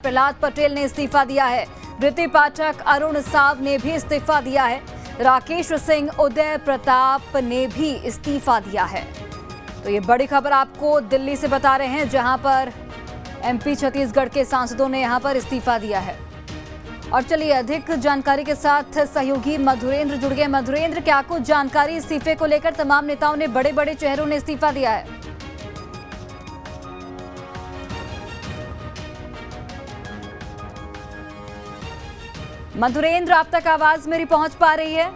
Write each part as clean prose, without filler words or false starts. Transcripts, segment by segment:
प्रहलाद पटेल ने इस्तीफा दिया है। ऋति पाठक, अरुण साव ने भी इस्तीफा दिया है। राकेश सिंह, उदय प्रताप ने भी इस्तीफा दिया है। तो ये बड़ी खबर आपको दिल्ली से बता रहे हैं, जहां पर एमपी छत्तीसगढ़ के सांसदों ने यहां पर इस्तीफा दिया है। और चलिए अधिक जानकारी के साथ सहयोगी मधुरेंद्र जुड़ गए। मधुरेंद्र, क्या कुछ जानकारी इस्तीफे को लेकर? तमाम नेताओं ने, बड़े बड़े चेहरों ने इस्तीफा दिया है। मधुरेंद्र, आप तक आवाज मेरी पहुंच पा रही है?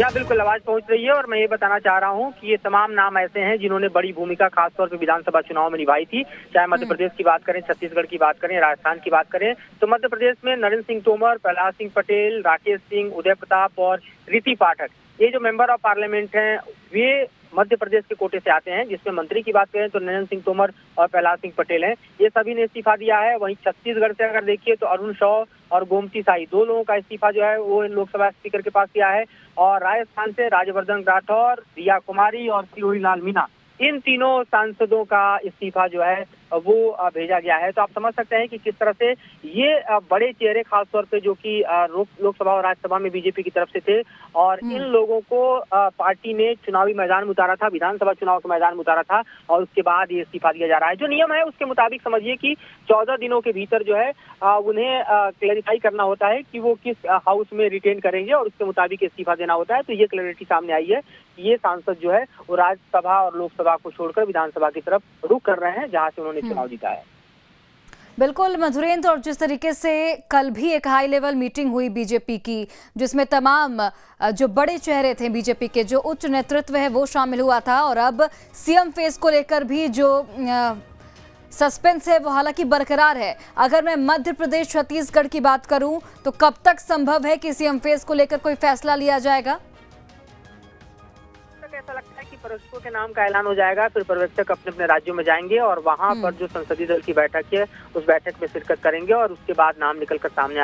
या बिल्कुल आवाज पहुंच रही है। और मैं ये बताना चाह रहा हूं कि ये तमाम नाम ऐसे हैं जिन्होंने बड़ी भूमिका खासतौर पर विधानसभा चुनाव में निभाई थी। चाहे मध्य प्रदेश की बात करें, छत्तीसगढ़ की बात करें, राजस्थान की बात करें, तो मध्य प्रदेश में नरेंद्र सिंह तोमर, प्रहलाद सिंह पटेल, राकेश सिंह, उदय प्रताप और ऋति पाठक, ये जो मेंबर ऑफ पार्लियामेंट हैं, वे मध्य प्रदेश के कोटे से आते हैं। जिसमें मंत्री की बात करें तो नरेंद्र सिंह तोमर और प्रहलाद सिंह पटेल हैं। ये सभी ने इस्तीफा दिया है। वहीं छत्तीसगढ़ से अगर देखिए तो अरुण साव और गोमती साई, दो लोगों का इस्तीफा जो है वो लोकसभा स्पीकर के पास गया है। और राजस्थान से राज्यवर्धन राठौर, रिया कुमारी और सिरोही लाल मीणा, इन तीनों सांसदों का इस्तीफा जो है वो भेजा गया है। तो आप समझ सकते हैं कि किस तरह से ये बड़े चेहरे खासतौर पे जो कि लोकसभा और राज्यसभा में बीजेपी की तरफ से थे, और इन लोगों को पार्टी ने चुनावी मैदान में उतारा था, विधानसभा चुनाव के मैदान में उतारा था, और उसके बाद ये इस्तीफा दिया जा रहा है। जो नियम है उसके मुताबिक समझिए कि 14 दिनों के भीतर जो है उन्हें क्लैरिफाई करना होता है कि वो किस हाउस में रिटेन करेंगे, और उसके मुताबिक इस्तीफा देना होता है। तो ये क्लैरिटी सामने आई है कि ये सांसद जो है वो राज्यसभा और लोकसभा को छोड़कर विधानसभा की तरफ रुख कर रहे हैं, जहां से उन्होंने चुनाव जीता है। बिल्कुल मधुरेंद्र, और जिस तरीके से कल भी एक हाई लेवल मीटिंग हुई बीजेपी की, जिसमें तमाम जो बड़े चेहरे थे बीजेपी के, जो उच्च नेतृत्व है वो शामिल हुआ था, और अब सीएम फेस को लेकर भी जो सस्पेंस है वो हालांकि बरकरार है। अगर मैं मध्य प्रदेश छत्तीसगढ़ की बात करूं तो कब तक संभव है कि सीएम फेस को लेकर कोई फैसला लिया जाएगा? ऐसा लगता है कि पर्यवेक्षकों के नाम का ऐलान हो जाएगा, फिर पर्यवेक्षक अपने अपने राज्यों में जाएंगे और वहां पर जो संसदीय दल की बैठक है उस बैठक में शिरकत करेंगे, और उसके बाद नाम निकलकर सामने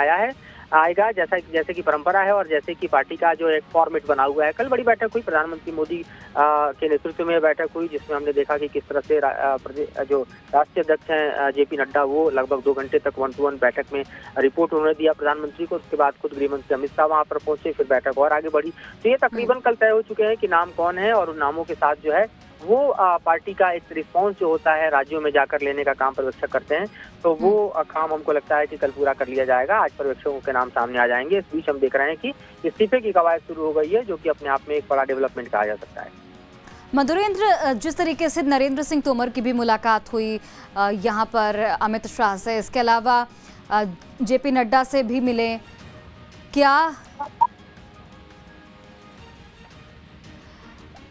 आएगा, जैसे कि परंपरा है और जैसे कि पार्टी का जो एक फॉर्मेट बना हुआ है। कल बड़ी बैठक हुई, प्रधानमंत्री मोदी के नेतृत्व में बैठक हुई, जिसमें हमने देखा कि किस तरह से जो राष्ट्रीय अध्यक्ष हैं जेपी नड्डा, वो लगभग 2 घंटे तक 1-to-1 बैठक में रिपोर्ट उन्होंने दिया प्रधानमंत्री को। उसके बाद खुद गृह मंत्री अमित शाह वहां पर पहुंचे, फिर बैठक और आगे बढ़ी। तो ये तकरीबन कल तय हो चुके हैं कि नाम कौन है, और उन नामों के साथ जो है वो पार्टी का एक रिस्पॉन्स जो होता है राज्यों में जाकर लेने का काम पर्यवेक्षक करते हैं। तो वो काम हमको लगता है कि कल पूरा कर लिया जाएगा। आज पर्यवेक्षकों के नाम सामने आ जाएंगे। इस बीच हम देख रहे हैं कि इस्तीफे की कवायद शुरू हो गई है, जो कि अपने आप में एक बड़ा डेवलपमेंट कहा जा सकता है। मधुरेंद्र, जिस तरीके से नरेंद्र सिंह तोमर की भी मुलाकात हुई यहाँ पर अमित शाह से, इसके अलावा जेपी नड्डा से भी मिले, क्या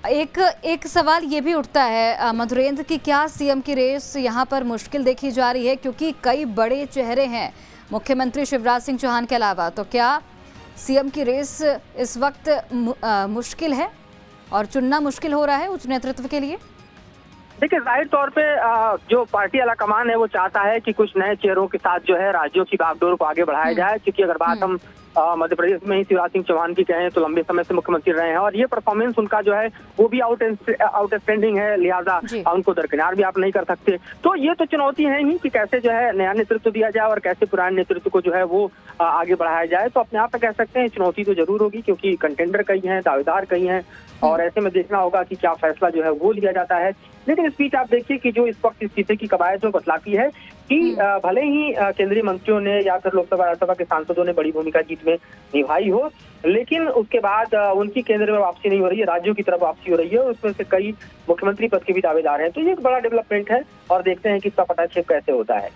एक सवाल ये भी उठता है मधुरेंद्र की, क्या सीएम की रेस यहाँ पर मुश्किल देखी जा रही है? क्योंकि कई बड़े चेहरे हैं मुख्यमंत्री शिवराज सिंह चौहान के अलावा, तो क्या सीएम की रेस इस वक्त मुश्किल है और चुनना मुश्किल हो रहा है उच्च नेतृत्व के लिए? देखिए, जाहिर तौर पे जो पार्टी आला कमान है वो चाहता है कि कुछ नए चेहरों के साथ जो है राज्यों की बागडोर को आगे बढ़ाया जाए। क्योंकि अगर बात हम मध्य प्रदेश में ही शिवराज सिंह चौहान की कहें तो लंबे समय से मुख्यमंत्री रहे हैं, और ये परफॉर्मेंस उनका जो है वो भी आउटस्टैंडिंग है, लिहाजा उनको दरकिनार भी आप नहीं कर सकते। तो ये तो चुनौती है ही कि कैसे जो है नया नेतृत्व दिया जाए और कैसे पुराने नेतृत्व को जो है वो आगे बढ़ाया जाए। तो अपने आप में कह सकते हैं चुनौती तो जरूर होगी, क्योंकि कंटेंडर कई हैं, दावेदार कई हैं, और ऐसे में देखना होगा कि क्या फैसला जो है वो लिया जाता है। लेकिन इस बीच आप देखिए कि जो इस वक्त इस्तीफे की कवायद जो बतलाती है कि भले ही केंद्रीय मंत्रियों ने या फिर लोकसभा राज्यसभा के सांसदों ने बड़ी भूमिका जीत में निभाई हो, लेकिन उसके बाद उनकी केंद्र में वापसी नहीं हो रही है, राज्यों की तरफ वापसी हो रही है। उसमें से कई मुख्यमंत्री पद के भी दावेदार हैं। तो ये एक बड़ा डेवलपमेंट है, और देखते हैं कि इसका पटाक्षेप कैसे होता है।